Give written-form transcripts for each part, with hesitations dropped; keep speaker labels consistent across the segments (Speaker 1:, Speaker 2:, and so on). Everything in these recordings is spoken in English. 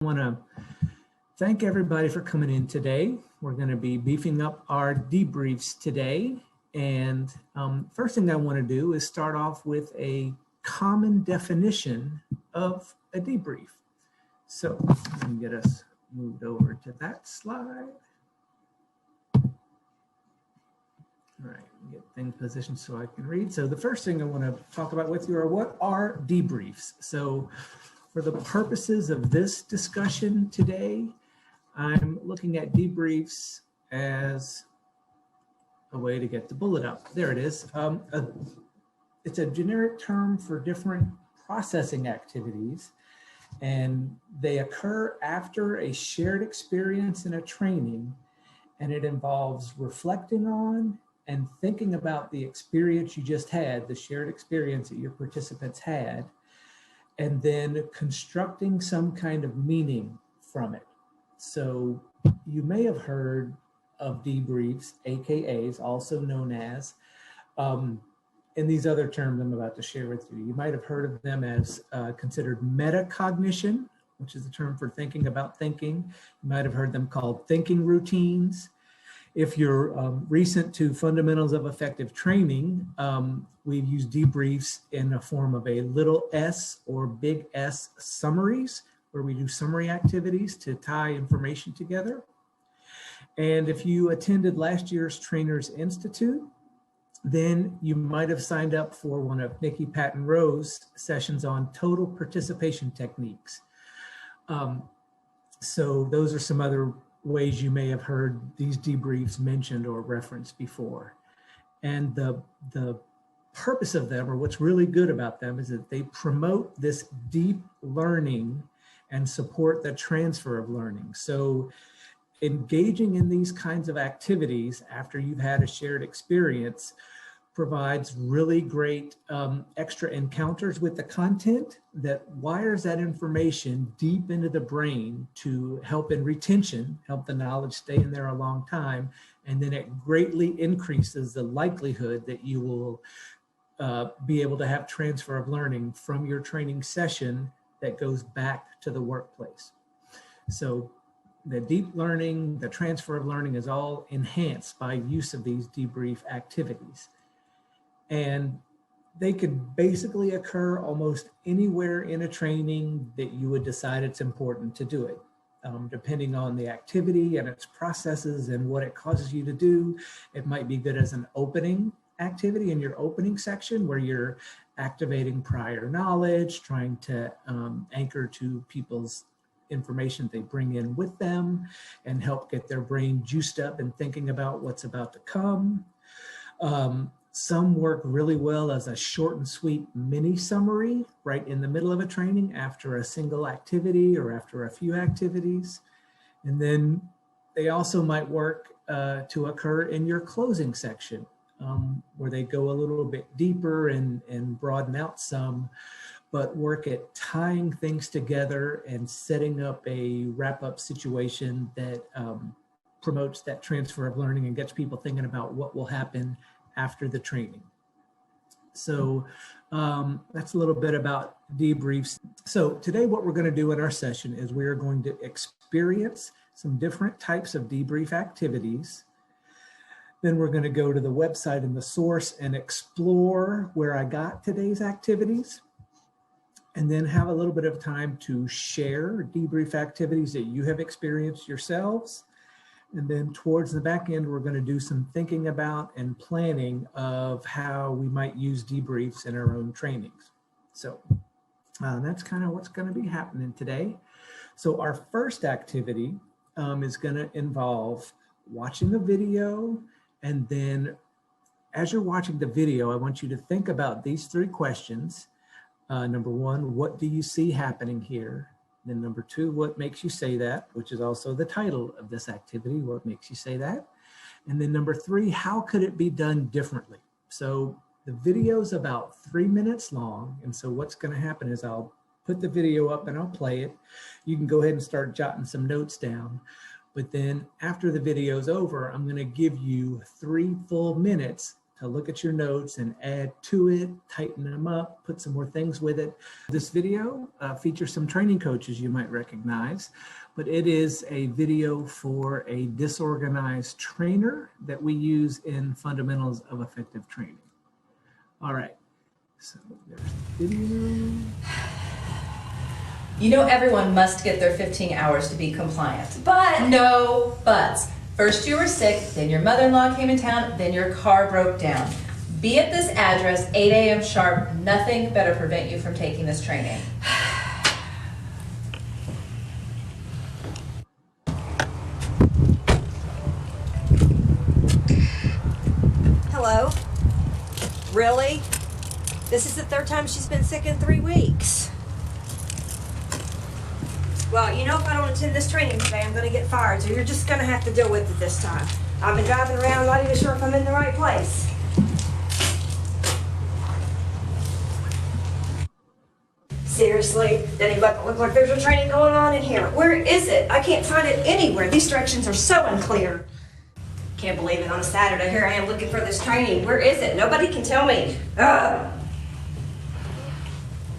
Speaker 1: I want to thank everybody for coming in today. We're going to be beefing up our debriefs today. And first thing I want to do is start off with a common definition of a debrief. So let me get us moved over to that slide. All right, get things positioned so I can read. So the first thing I want to talk about with you are what are debriefs. So for the purposes of this discussion today, I'm looking at debriefs as a way to get the bullet up. There it is. It's a generic term for different processing activities, and they occur after a shared experience in a training, and it involves reflecting on and thinking about the experience you just had, the shared experience that your participants had, and then constructing some kind of meaning from it. So you may have heard of debriefs, AKAs, also known as, in these other terms I'm about to share with you. You might have heard of them as considered metacognition, which is the term for thinking about thinking. You might have heard them called thinking routines. If you're recent to fundamentals of effective training, we've used debriefs in a form of a little s or big S summaries, where we do summary activities to tie information together. And if you attended last year's Trainers Institute, then you might have signed up for one of Nikki Patton Rowe's sessions on total participation techniques. So those are some other ways you may have heard these debriefs mentioned or referenced before. And the purpose of them, or what's really good about them, is that they promote this deep learning and support the transfer of learning. So engaging in these kinds of activities after you've had a shared experience provides really great extra encounters with the content that wires that information deep into the brain to help in retention, help the knowledge stay in there a long time, and then it greatly increases the likelihood that you will be able to have transfer of learning from your training session that goes back to the workplace. So the deep learning, the transfer of learning is all enhanced by use of these debrief activities. And they could basically occur almost anywhere in a training that you would decide it's important to do it. Depending on the activity and its processes and what it causes you to do, it might be good as an opening activity in your opening section where you're activating prior knowledge, trying to anchor to people's information they bring in with them and help get their brain juiced up and thinking about what's about to come. Some work really well as a short and sweet mini summary right in the middle of a training after a single activity or after a few activities. And then they also might work to occur in your closing section where they go a little bit deeper and broaden out some, but work at tying things together and setting up a wrap-up situation that promotes that transfer of learning and gets people thinking about what will happen after the training. So that's a little bit about debriefs. So today what we're going to do in our session is we're going to experience some different types of debrief activities. Then we're going to go to the website and the source and explore where I got today's activities. And then have a little bit of time to share debrief activities that you have experienced yourselves. And then towards the back end, we're going to do some thinking about and planning of how we might use debriefs in our own trainings. So that's kind of what's going to be happening today. So our first activity is going to involve watching a video. And then as you're watching the video, I want you to think about these three questions. Number one, what do you see happening here? Then number two, what makes you say that, which is also the title of this activity, what makes you say that? And then number three, how could it be done differently? So the video is about 3 minutes long. And so what's going to happen is I'll put the video up and I'll play it. You can go ahead and start jotting some notes down. But then after the video is over, I'm going to give you 3 full minutes to look at your notes and add to it, tighten them up, put some more things with it. This video features some training coaches you might recognize, but it is a video for a disorganized trainer that we use in Fundamentals of Effective Training. All right, so there's the video.
Speaker 2: You know everyone must get their 15 hours to be compliant, but no buts. First you were sick, then your mother-in-law came in town, then your car broke down. Be at this address, 8 a.m. sharp. Nothing better prevent you from taking this training.
Speaker 3: Hello? Really? This is the third time she's been sick in 3 weeks. Well, you know, if I don't attend this training today, I'm going to get fired, so you're just going to have to deal with it this time. I've been driving around, not even sure if I'm in the right place. Seriously, doesn't even look like there's a training going on in here. Where is it? I can't find it anywhere. These directions are so unclear. Can't believe it, on a Saturday, here I am looking for this training. Where is it? Nobody can tell me. Ugh.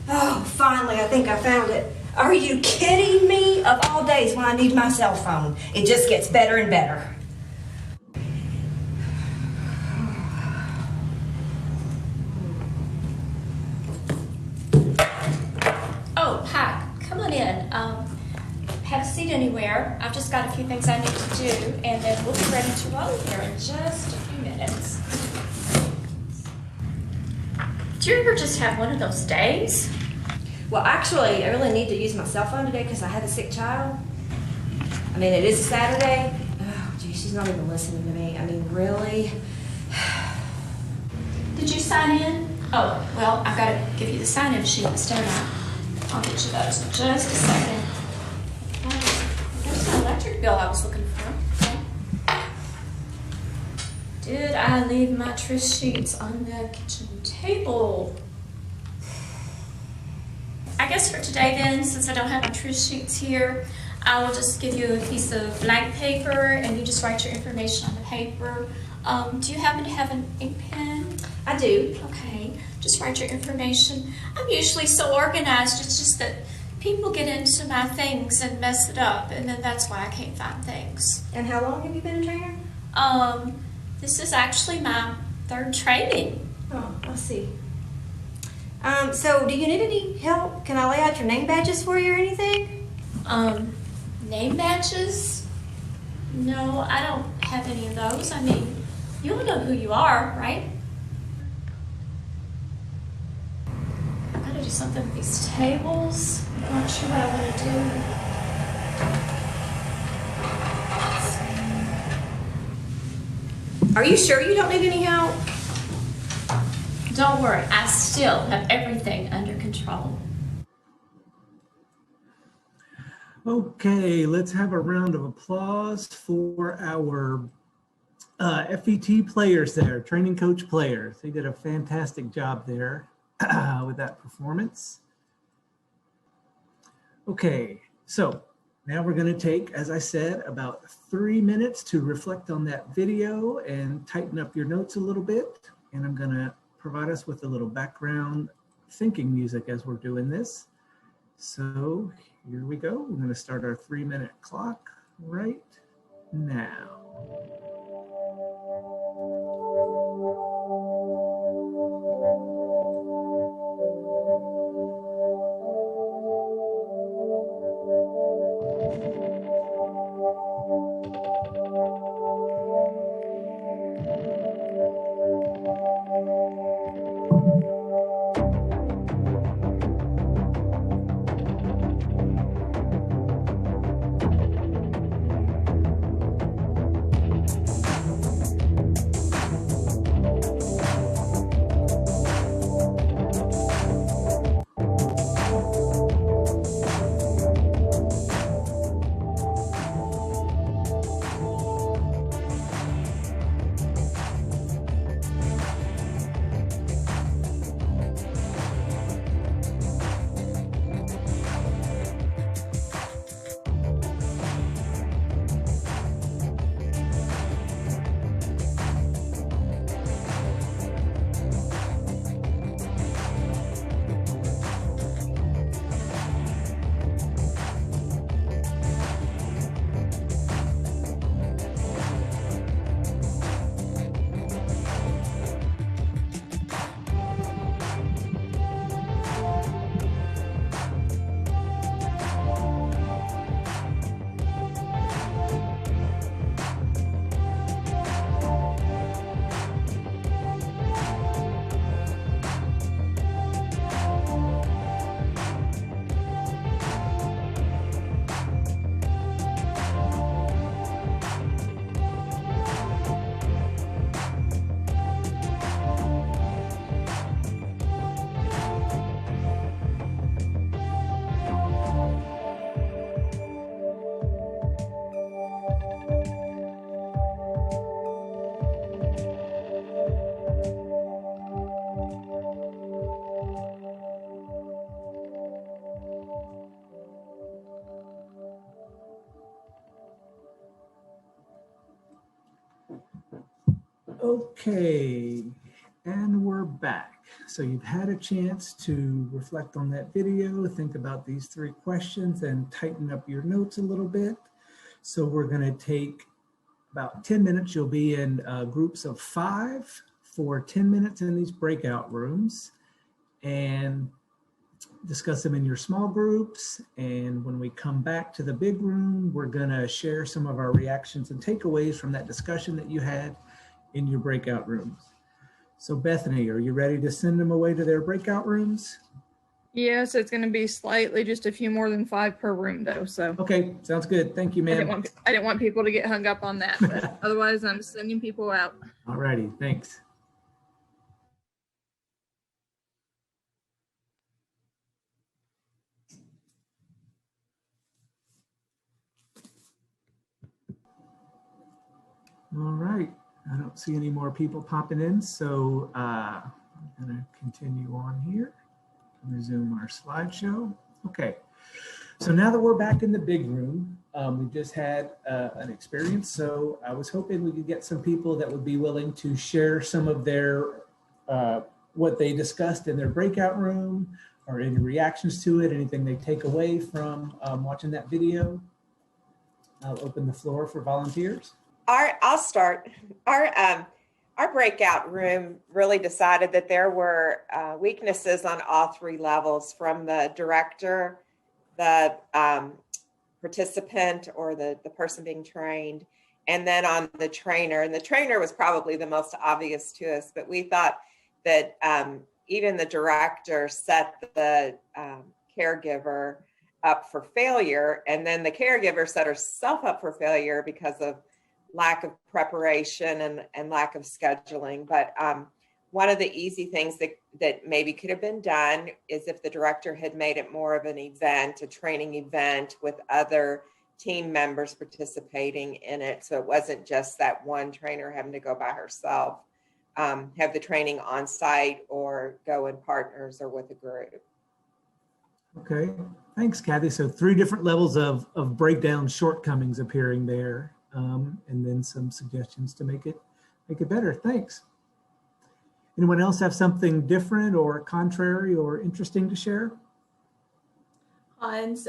Speaker 3: Oh, finally, I think I found it. Are you kidding me? Of all days when I need my cell phone, it just gets better and better.
Speaker 4: Oh, hi. Come on in. Have a seat anywhere. I've just got a few things I need to do, and then we'll be ready to roll here in just a few minutes. Do you ever just have one of those days?
Speaker 3: Well, actually, I really need to use my cell phone today because I had a sick child. I mean, it is a Saturday. Oh, gee, she's not even listening to me. I mean, really?
Speaker 4: Did you sign in? Oh, well, I've got to give you the sign-in sheet instead. I'll get you those in just a second. There's the electric bill I was looking for. Did I leave my tris sheets on the kitchen table? I guess for today then, since I don't have my tris sheets here, I will just give you a piece of blank paper and you just write your information on the paper. Do you happen to have an ink pen?
Speaker 3: I do.
Speaker 4: Okay, just write your information. I'm usually so organized, it's just that people get into my things and mess it up, and then that's why I can't find things.
Speaker 3: And how long have you been a trainer?
Speaker 4: This is actually my 3rd training.
Speaker 3: Oh, I see. So do you need any help? Can I lay out your name badges for you or anything?
Speaker 4: Name badges? No, I don't have any of those. I mean, you all know who you are, right? I've got to do something with these tables. I'm not sure what I want to do.
Speaker 3: Are you sure you don't need any help?
Speaker 4: Don't worry, I still have everything under control.
Speaker 1: Okay, let's have a round of applause for our FET players there, training coach players. They did a fantastic job there with that performance. Okay, so now we're going to take, as I said, about 3 minutes to reflect on that video and tighten up your notes a little bit. And I'm going to provide us with a little background thinking music as we're doing this. So here we go. We're going to start our 3-minute clock right now. Okay, and we're back. So you've had a chance to reflect on that video, think about these 3 questions, and tighten up your notes a little bit. So we're going to take about 10 minutes. You'll be in groups of 5 for 10 minutes in these breakout rooms and discuss them in your small groups. And when we come back to the big room, we're going to share some of our reactions and takeaways from that discussion that you had in your breakout rooms. So Bethany, are you ready to send them away to their breakout rooms?
Speaker 5: Yes, it's going to be slightly just a few more than 5 per room though. So
Speaker 1: okay, sounds good. Thank you, ma'am.
Speaker 5: I didn't want people to get hung up on that, but otherwise I'm sending people out.
Speaker 1: All righty, thanks. All right, I don't see any more people popping in, so I'm going to continue on here. Resume our slideshow. Okay, so now that we're back in the big room, we just had an experience, so I was hoping we could get some people that would be willing to share some of their, what they discussed in their breakout room, or any reactions to it, anything they take away from watching that video. I'll open the floor for volunteers.
Speaker 6: I'll start. Our breakout room really decided that there were weaknesses on all 3 levels, from the director, the participant, or the person being trained, and then on the trainer. And the trainer was probably the most obvious to us, but we thought that even the director set the caregiver up for failure, and then the caregiver set herself up for failure because of lack of preparation and lack of scheduling. But one of the easy things that maybe could have been done is if the director had made it more of an event, a training event with other team members participating in it. So it wasn't just that one trainer having to go by herself, have the training on site or go in partners or with a group.
Speaker 1: Okay, thanks, Kathy. So 3 different levels of breakdown shortcomings appearing there. And then some suggestions to make it better. Thanks. Anyone else have something different or contrary or interesting to share?
Speaker 7: Hans,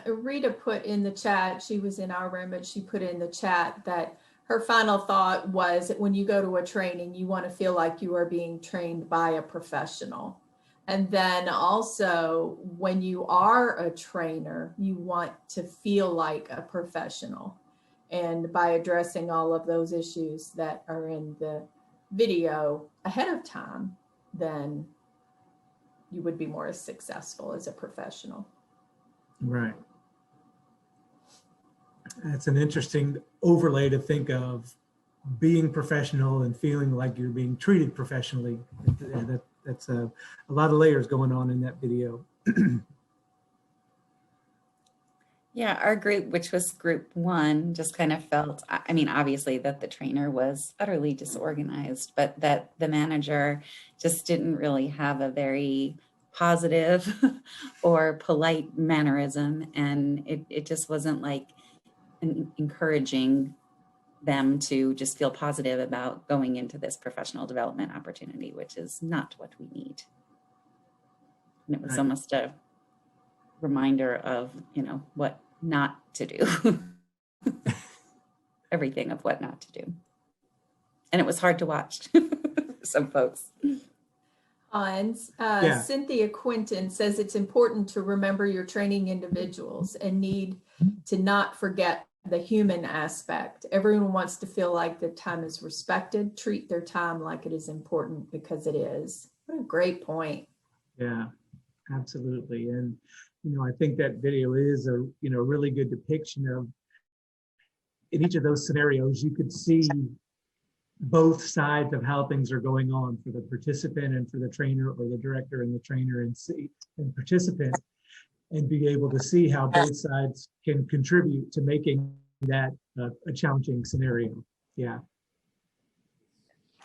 Speaker 7: Rita put in the chat, she was in our room, but she put in the chat that her final thought was that when you go to a training, you want to feel like you are being trained by a professional. And then also when you are a trainer, you want to feel like a professional. And by addressing all of those issues that are in the video ahead of time, then you would be more successful as a professional.
Speaker 1: Right. That's an interesting overlay to think of, being professional and feeling like you're being treated professionally. That's a lot of layers going on in that video.
Speaker 8: Yeah, our group, which was group 1, just kind of felt, I mean, obviously that the trainer was utterly disorganized, but that the manager just didn't really have a very positive or polite mannerism. And it just wasn't like encouraging them to just feel positive about going into this professional development opportunity, which is not what we need. And it was almost a reminder of, what not to do. Everything of what not to do. And it was hard to watch for some folks.
Speaker 7: Hans, Cynthia Quinton says it's important to remember you're training individuals and need to not forget the human aspect. Everyone wants to feel like their time is respected, treat their time like it is important, because it is. What a great point.
Speaker 1: Yeah, absolutely. And, I think that video is a, really good depiction of, in each of those scenarios, you could see both sides of how things are going on for the participant and for the trainer, or the director and the trainer and participant, and be able to see how both sides can contribute to making that a challenging scenario. Yeah.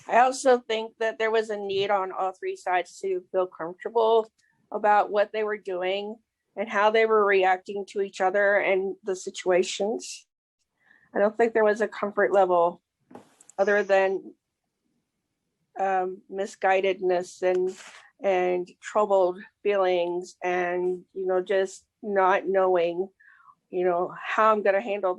Speaker 9: I also think that there was a need on all 3 sides to feel comfortable about what they were doing and how they were reacting to each other and the situations. I don't think there was a comfort level other than misguidedness and troubled feelings, and just not knowing how I'm going to handle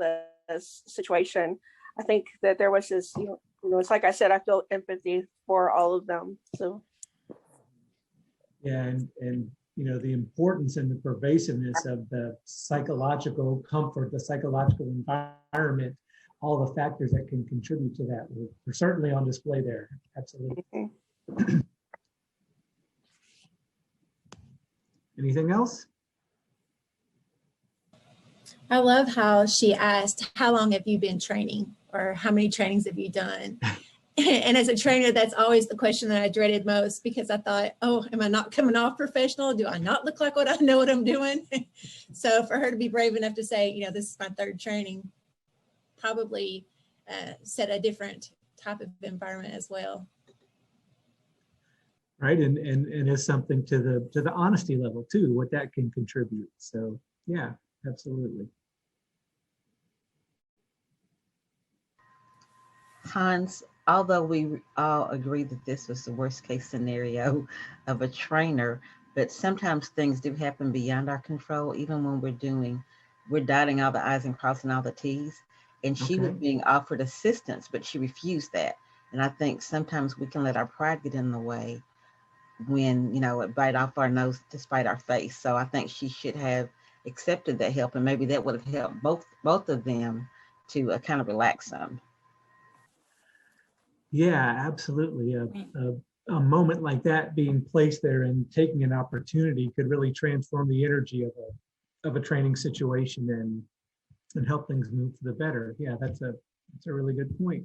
Speaker 9: this situation. I think that there was this it's like I said, I feel empathy for all of them. So
Speaker 1: Yeah, and the importance and the pervasiveness of the psychological comfort, the psychological environment, all the factors that can contribute to that were certainly on display there. Absolutely. Anything else?
Speaker 7: I love how she asked, how long have you been training, or how many trainings have you done? And as a trainer, that's always the question that I dreaded most, because I thought, oh, am I not coming off professional? Do I not look like I know what I'm doing? So for her to be brave enough to say, this is my third training, probably set a different type of environment as well.
Speaker 1: Right, and it's something to the honesty level too, what that can contribute. So yeah, absolutely.
Speaker 10: Hans, although we all agree that this was the worst case scenario of a trainer, but sometimes things do happen beyond our control, even when we're dotting all the I's and crossing all the T's. And she was being offered assistance, but she refused that. And I think sometimes we can let our pride get in the way when, it bite off our nose to spite our face. So I think she should have accepted that help, and maybe that would have helped both of them to kind of relax some.
Speaker 1: Yeah, absolutely. A moment like that being placed there and taking an opportunity could really transform the energy of a training situation and help things move for the better. Yeah, that's a really good point.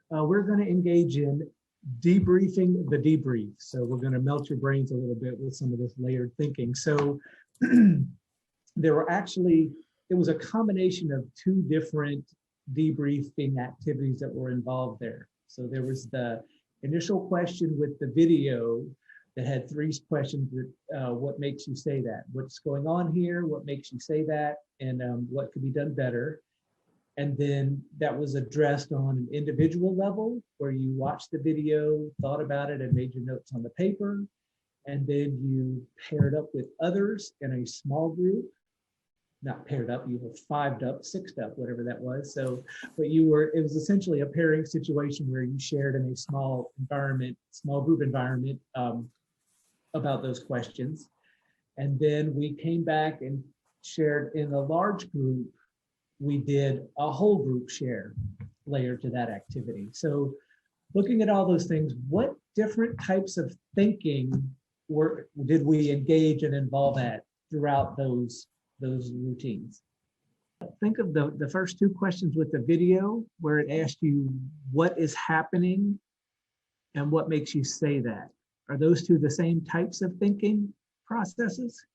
Speaker 1: We're going to engage in debriefing the debrief. So we're going to melt your brains a little bit with some of this layered thinking. So it was a combination of two different debriefing activities that were involved there. So there was the initial question with the video that had three questions that what makes you say that? What's going on here? What makes you say that? And what could be done better? And then that was addressed on an individual level, where you watched the video, thought about it, and made your notes on the paper. And then you paired up with others in a small group. Not paired up, you were fived up, sixed up, whatever that was. So, but it was essentially a pairing situation where you shared in a small group environment about those questions. And then we came back and shared in a large group. We did a whole group share layer to that activity. So looking at all those things, what different types of thinking did we engage and involve at throughout those routines? Think of the first two questions with the video, where it asked you what is happening and what makes you say that. Are those two the same types of thinking processes?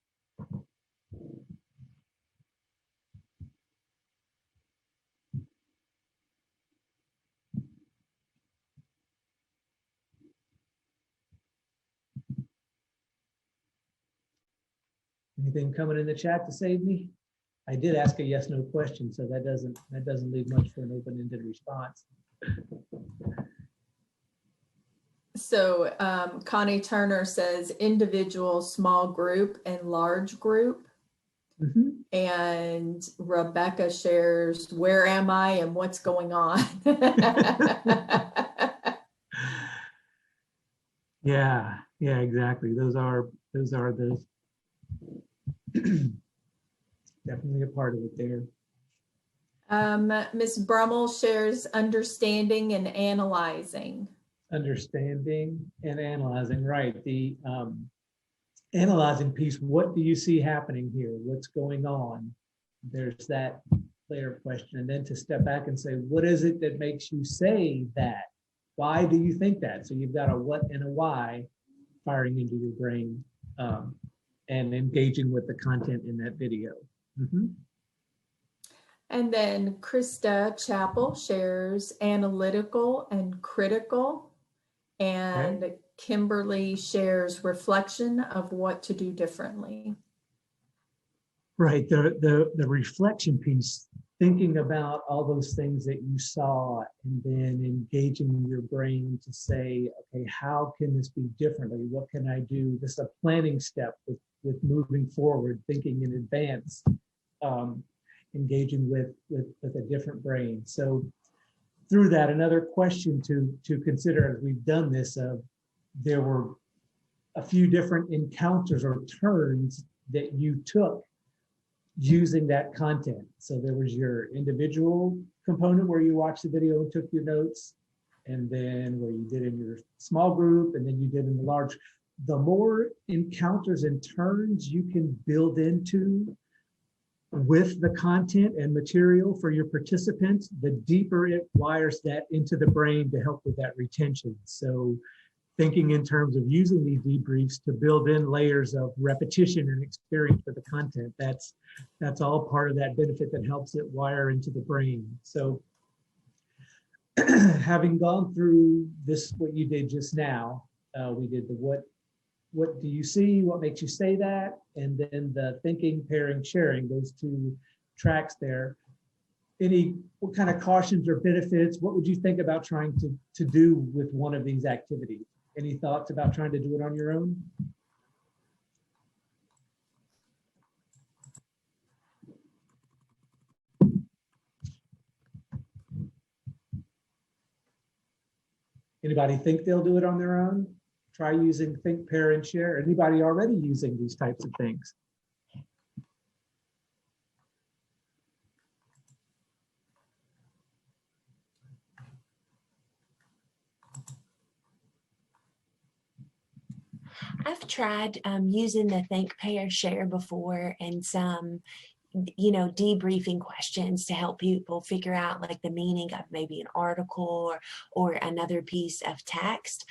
Speaker 1: Anything coming in the chat to save me? I did ask a yes/no question, so that doesn't leave much for an open-ended response.
Speaker 7: So Connie Turner says individual, small group, and large group. Mm-hmm. And Rebecca shares, where am I and what's going on?
Speaker 1: Yeah, exactly. Those are those. Definitely a part of it there.
Speaker 7: Ms. Brummel shares understanding and analyzing.
Speaker 1: Understanding and analyzing, right. The analyzing piece, what do you see happening here? What's going on? There's that layer of question. And then to step back and say, what is it that makes you say that? Why do you think that? So you've got a what and a why firing into your brain and engaging with the content in that video. Mm-hmm.
Speaker 7: And then Krista Chappell shares analytical and critical. And okay. Kimberly shares reflection of what to do differently.
Speaker 1: Right, the reflection piece thinking about all those things that you saw and then engaging your brain to say, okay, how can this be differently? What can I do? This is a planning step with moving forward, thinking in advance, engaging with a different brain. So through that, another question to consider as we've done this, there were a few different encounters or turns that you took using that content. So there was your individual component where you watched the video and took your notes, and then where you did in your small group, and then you did in the large. The more encounters and turns you can build into with the content and material for your participants, the deeper it wires that into the brain to help with that retention. So thinking in terms of using these debriefs to build in layers of repetition and experience for the content, that's all part of that benefit that helps it wire into the brain. So having gone through this, what you did just now, we did the what do you see, what makes you say that, and then the thinking, pairing, sharing, those two tracks there. What kind of cautions or benefits, what would you think about trying to do with one of these activities? Any thoughts about trying to do it on your own? Anybody think they'll do it on their own? Try using think, pair, and share. Anybody already using these types of things?
Speaker 11: I've tried using the think, pair, share before, and some, debriefing questions to help people figure out like the meaning of maybe an article or another piece of text.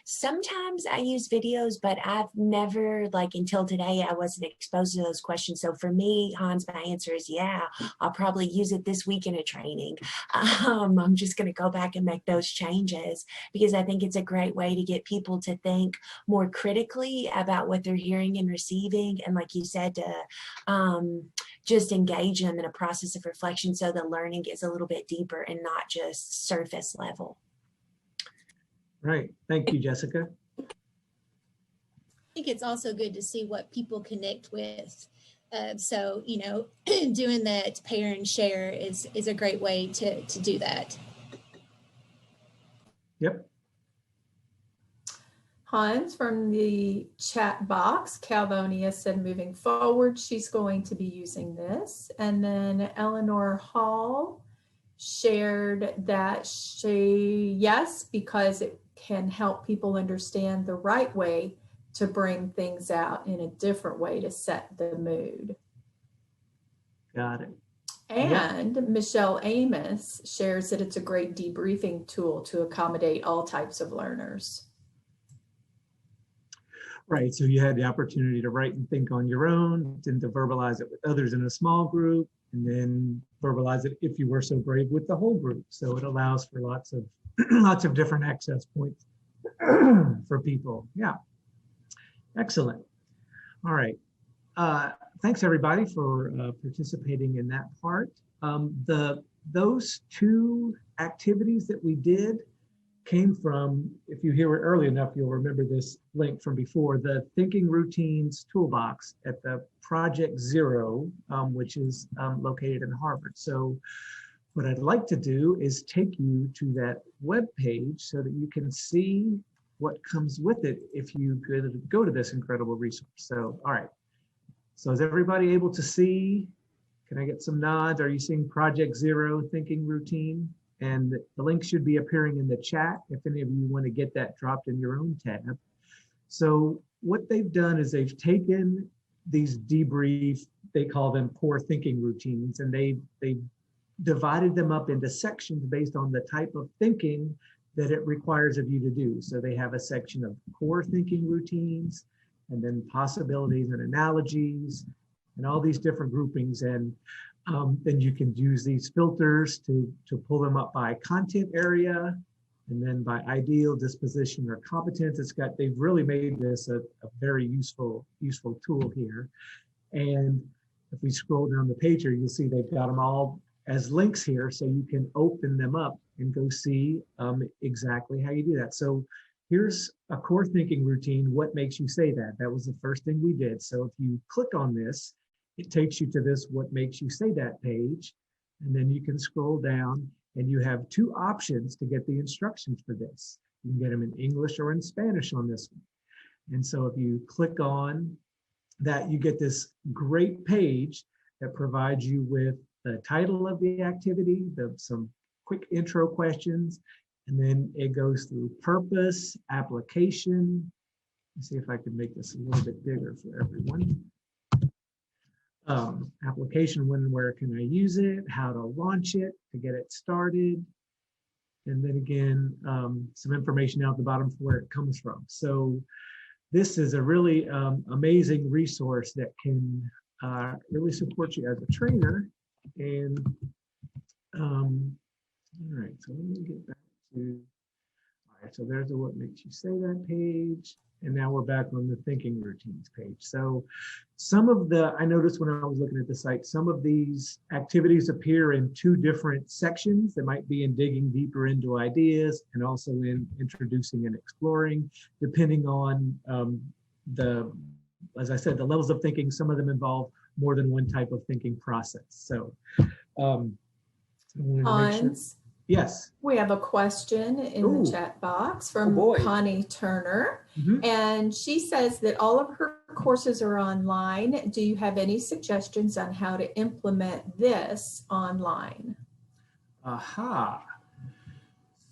Speaker 11: Sometimes I use videos, but I've never, like until today, I wasn't exposed to those questions. So for me, Hans, my answer is yeah, I'll probably use it this week in a training. I'm just going to go back and make those changes because I think it's a great way to get people to think more critically about what they're hearing and receiving. And like you said, to just engage them in a process of reflection so the learning is a little bit deeper and not just surface level.
Speaker 1: Right. Thank you, Jessica.
Speaker 12: I think it's also good to see what people connect with. So, doing that pair and share is a great way to do that.
Speaker 1: Yep.
Speaker 7: Hans from the chat box, Calvonia said moving forward, she's going to be using this. And then Eleanor Hall shared that yes, because it can help people understand the right way to bring things out in a different way to set the mood.
Speaker 1: Got it.
Speaker 7: And yep. Michelle Amos shares that it's a great debriefing tool to accommodate all types of learners.
Speaker 1: Right, so you had the opportunity to write and think on your own, and to verbalize it with others in a small group, and then verbalize it if you were so brave with the whole group. So it allows for lots of different access points for people. Yeah, excellent. All right, thanks everybody for participating in that part. Those two activities that we did came from, if you hear it early enough, you'll remember this link from before, the Thinking Routines Toolbox at the Project Zero, which is located in Harvard. So what I'd like to do is take you to that web page so that you can see what comes with it if you could go to this incredible resource. So, all right. So is everybody able to see? Can I get some nods? Are you seeing Project Zero Thinking Routine? And the link should be appearing in the chat if any of you want to get that dropped in your own tab. So what they've done is they've taken these debrief, they call them core thinking routines, and they divided them up into sections based on the type of thinking that it requires of you to do. So they have a section of core thinking routines, and then possibilities and analogies, and all these different groupings. And then you can use these filters to pull them up by content area, and then by ideal, disposition, or competence. They've really made this a very useful tool here. And if we scroll down the page here, you'll see they've got them all as links here, so you can open them up and go see exactly how you do that. So here's a core thinking routine. What makes you say that? That was the first thing we did. So if you click on this, it takes you to this what makes you say that page. And then you can scroll down and you have two options to get the instructions for this. You can get them in English or in Spanish on this one. And so if you click on that, you get this great page that provides you with the title of the activity, some quick intro questions, and then it goes through purpose, application. Let's see if I can make this a little bit bigger for everyone. Application, when and where can I use it, how to launch it, to get it started. And then again, some information out the bottom for where it comes from. So this is a really amazing resource that can really support you as a trainer. And all right, so let me get back to, all right, so there's a what makes you say that page. And now we're back on the thinking routines page. So some of I noticed when I was looking at the site, some of these activities appear in two different sections. That might be in digging deeper into ideas and also in introducing and exploring, depending on as I said, the levels of thinking. Some of them involve more than one type of thinking process. So
Speaker 7: Hans,
Speaker 1: yes.
Speaker 7: we have a question in the chat box from Connie Turner. And she says that all of her courses are online. Do you have any suggestions on how to implement this online?
Speaker 1: Aha.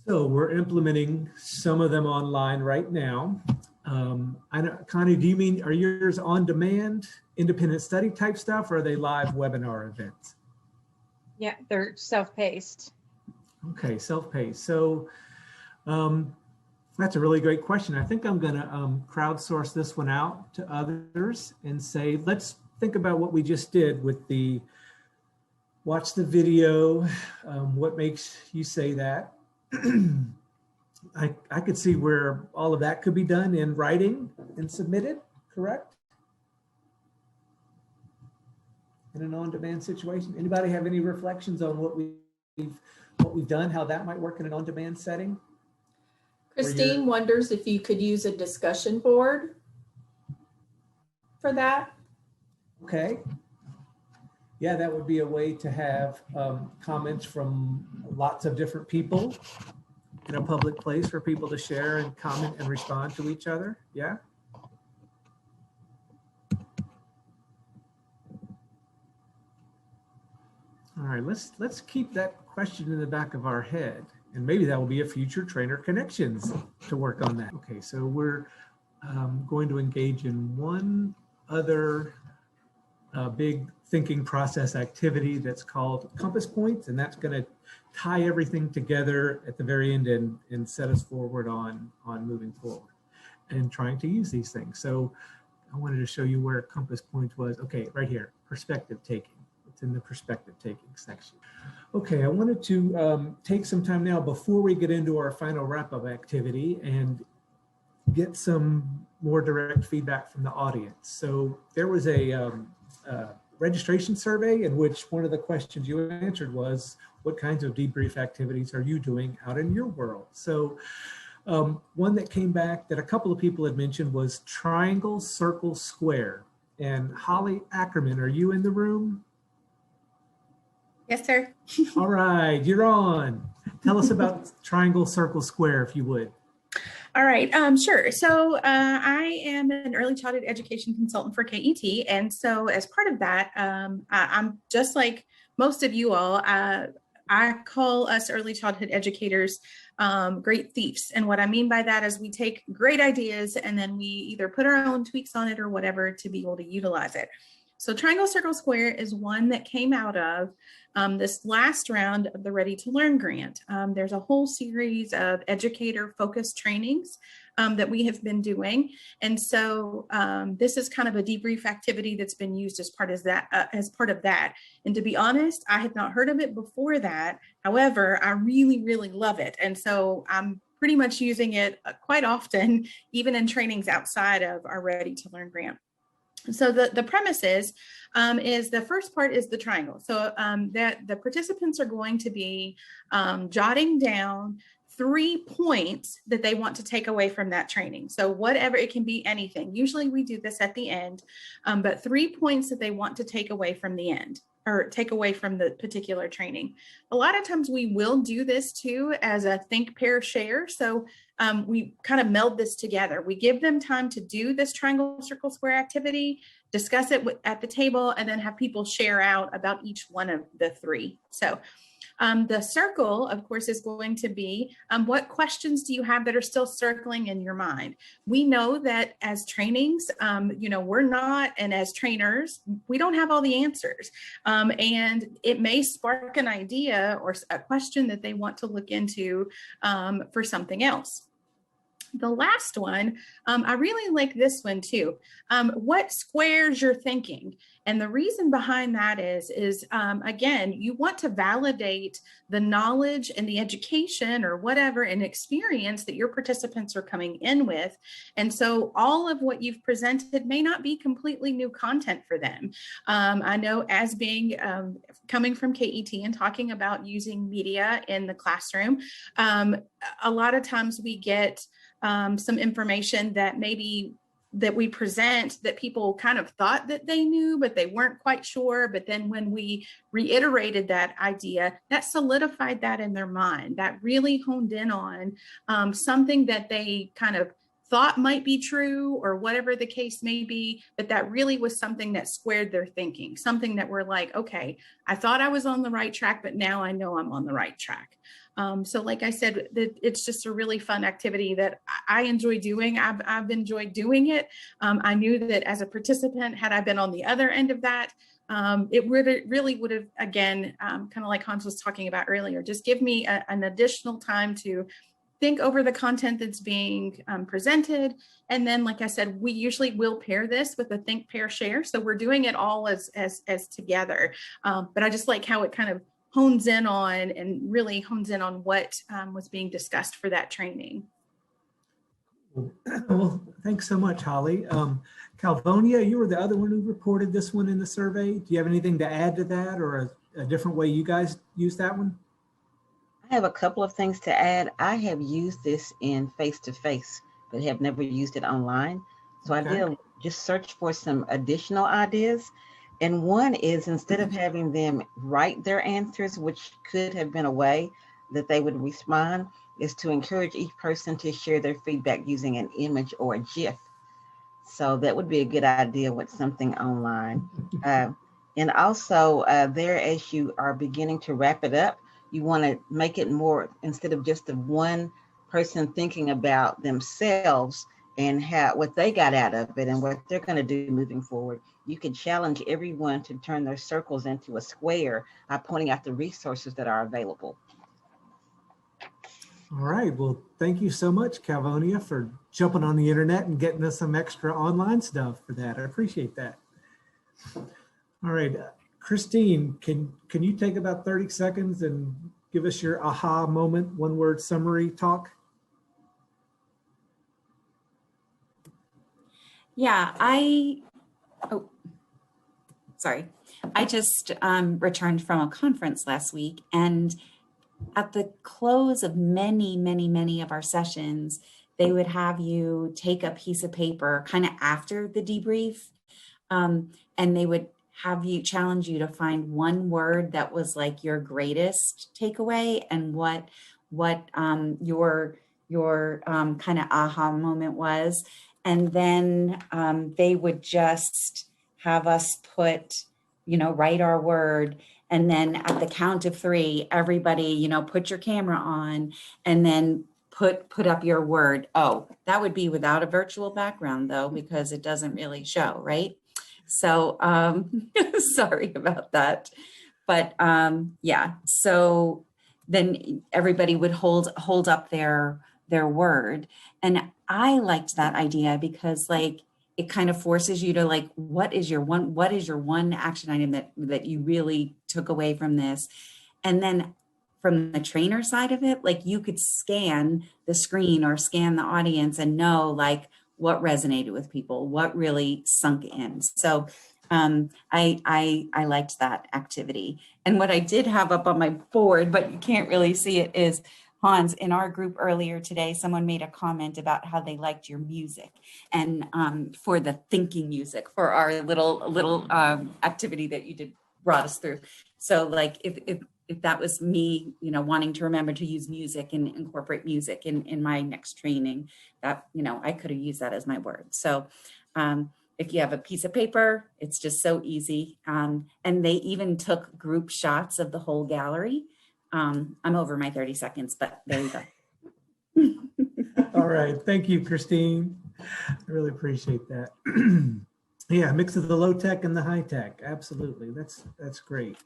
Speaker 1: So we're implementing some of them online right now. I know, Connie, do you mean, are yours on demand, independent study type stuff, or are they live webinar events?
Speaker 13: Yeah, they're self-paced.
Speaker 1: Okay, self-paced. So that's a really great question. I think I'm going to crowdsource this one out to others and say, let's think about what we just did with the watch the video. What makes you say that? I could see where all of that could be done in writing and submitted, correct? In an on-demand situation. Anybody have any reflections on what we've done, how that might work in an on-demand setting?
Speaker 7: Christine wonders if you could use a discussion board for that.
Speaker 1: Okay. Yeah, that would be a way to have comments from lots of different people in a public place for people to share and comment and respond to each other. Yeah. All right, let's keep that question in the back of our head, and maybe that will be a future trainer connections to work on that. Okay, so we're going to engage in one other big thinking process activity that's called compass points, and that's going to tie everything together at the very end and set us forward on moving forward and trying to use these things. So I wanted to show you where compass points was. Okay, right here, perspective taking. It's in the perspective taking section. Okay, I wanted to take some time now before we get into our final wrap-up activity and get some more direct feedback from the audience. So there was a registration survey in which one of the questions you answered was, what kinds of debrief activities are you doing out in your world? So one that came back that a couple of people had mentioned was triangle, circle, square. And Holly Ackerman, are you in the room?
Speaker 13: Yes, sir.
Speaker 1: All right, you're on. Tell us about triangle, circle, square, if you would.
Speaker 14: All right, sure. So I am an early childhood education consultant for KET. And so as part of that, I'm just like most of you all, I call us early childhood educators great thieves. And what I mean by that is we take great ideas and then we either put our own tweaks on it or whatever to be able to utilize it. So Triangle, Circle, Square is one that came out of this last round of the Ready to Learn grant. There's a whole series of educator-focused trainings that we have been doing. And so this is kind of a debrief activity that's been used as part of that. And to be honest, I had not heard of it before that. However, I really, really love it. And so I'm pretty much using it quite often, even in trainings outside of our Ready to Learn grant. So the premise is the first part is the triangle. So that the participants are going to be jotting down 3 points that they want to take away from that training. So whatever, it can be anything. Usually we do this at the end, but 3 points that they want to take away from the end or take away from the particular training. A lot of times we will do this too as a think, pair, share. So we kind of meld this together. We give them time to do this triangle, circle, square activity, discuss it at the table, and then have people share out about each one of the 3. So the circle, of course, is going to be what questions do you have that are still circling in your mind? We know that as trainings, we're not, and as trainers, we don't have all the answers. And it may spark an idea or a question that they want to look into for something else. The last one, I really like this one too. What squares you're thinking? And the reason behind that is again, you want to validate the knowledge and the education or whatever and experience that your participants are coming in with. And so all of what you've presented may not be completely new content for them. I know as being coming from KET and talking about using media in the classroom, a lot of times we get some information that maybe that we present that people kind of thought that they knew, but they weren't quite sure. But then when we reiterated that idea, that solidified that in their mind, that really honed in on something that they kind of thought might be true or whatever the case may be, but that really was something that squared their thinking, something that we're like, okay, I thought I was on the right track, but now I know I'm on the right track. So like I said, it's just a really fun activity that I enjoy doing. I've enjoyed doing it. I knew that as a participant, had I been on the other end of that, it really would have, again, kind of like Hans was talking about earlier, just give me an additional time to think over the content that's being presented. And then, like I said, we usually will pair this with a think, pair, share. So we're doing it all as together. But I just like how it kind of hones in on and really hones in on what was being discussed for that training.
Speaker 1: Well, thanks so much, Holly. Calvonia, you were the other one who reported this one in the survey. Do you have anything to add to that or a different way you guys use that one?
Speaker 10: I have a couple of things to add. I have used this in face-to-face, but have never used it online. So okay. I did just search for some additional ideas. And one is, instead of having them write their answers, which could have been a way that they would respond, is to encourage each person to share their feedback using an image or a GIF. So that would be a good idea with something online. And also there, as you are beginning to wrap it up, you want to make it more, instead of just the one person thinking about themselves and what they got out of it and what they're going to do moving forward, you can challenge everyone to turn their circles into a square by pointing out the resources that are available.
Speaker 1: All right, well, thank you so much, Calvonia, for jumping on the internet and getting us some extra online stuff for that. I appreciate that. All right, Christine, can you take about 30 seconds and give us your aha moment, one-word summary talk?
Speaker 8: Yeah, I just returned from a conference last week, and at the close of many of our sessions, they would have you take a piece of paper kind of after the debrief, and they would have you challenge you to find one word that was like your greatest takeaway and what your kind of aha moment was. And then they would just have us write our word. And then at the count of 3, everybody, put your camera on and then put up your word. Oh, that would be without a virtual background though, because it doesn't really show, right? So sorry about that. But yeah, so then everybody would hold up their word. And I liked that idea because it kind of forces you to what is your one action item that you really took away from this? And then from the trainer side of it, you could scan the screen or scan the audience and know what resonated with people, what really sunk in. So I liked that activity. And what I did have up on my board, but you can't really see it, is Hans, in our group earlier today, someone made a comment about how they liked your music, and for the thinking music for our little activity that you did brought us through. So like if that was me, you know, wanting to remember to use music and incorporate music in my next training, that, you know, I could have used that as my word. So if you have a piece of paper, it's just so easy. And they even took group shots of the whole gallery. I'm over my 30 seconds, but there you go.
Speaker 1: All right. Thank you, Christine. I really appreciate that. Yeah, mix of the low tech and the high tech. Absolutely. That's great.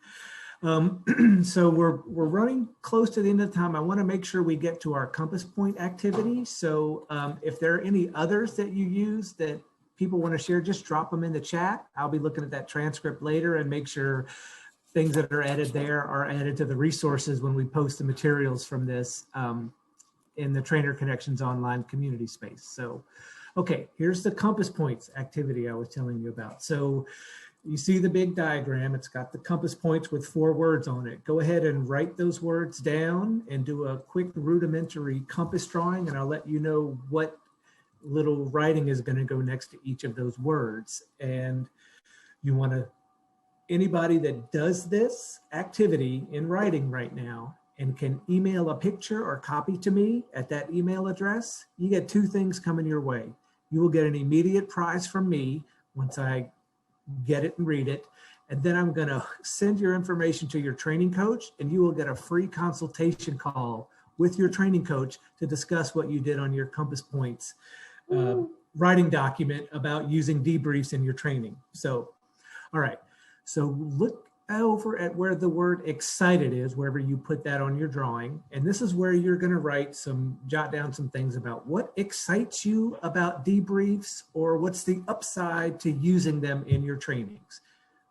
Speaker 1: So we're running close to the end of the time. I want to make sure we get to our compass point activity. So if there are any others that you use that people want to share, just drop them in the chat. I'll be looking at that transcript later and make sure things that are added there are added to the resources when we post the materials from this in the Trainer Connections online community space. So, okay, here's the compass points activity I was telling you about. So you see the big diagram, it's got the compass points with 4 words on it. Go ahead and write those words down and do a quick rudimentary compass drawing, and I'll let you know what little writing is going to go next to each of those words. And you want to, anybody that does this activity in writing right now and can email a picture or copy to me at that email address, you get 2 things coming your way. You will get an immediate prize from me once I get it and read it. And then I'm going to send your information to your training coach, and you will get a free consultation call with your training coach to discuss what you did on your compass points writing document about using debriefs in your training. So, all right. So look over at where the word excited is, wherever you put that on your drawing. And this is where you're going to jot down some things about what excites you about debriefs, or what's the upside to using them in your trainings.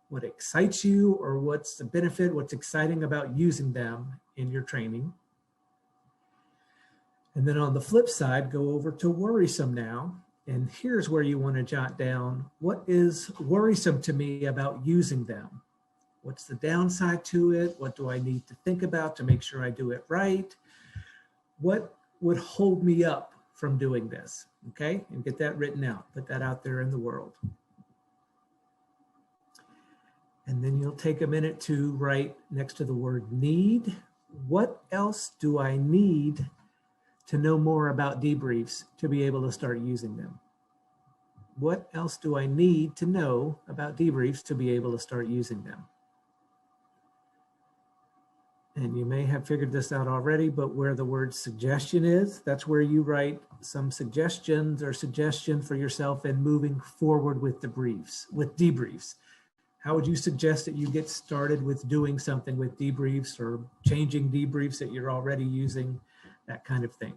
Speaker 1: What excites you, or what's the benefit, what's exciting about using them in your training. And then on the flip side, go over to worrisome now. And here's where you want to jot down, what is worrisome to me about using them? What's the downside to it? What do I need to think about to make sure I do it right? What would hold me up from doing this? Okay, and get that written out. Put that out there in the world. And then you'll take a minute to write next to the word need. What else do I need to know more about debriefs to be able to start using them? What else do I need to know about debriefs to be able to start using them? And you may have figured this out already, but where the word suggestion is, that's where you write some suggestions or suggestion for yourself in moving forward with debriefs. How would you suggest that you get started with doing something with debriefs, or changing debriefs that you're already using, that kind of thing?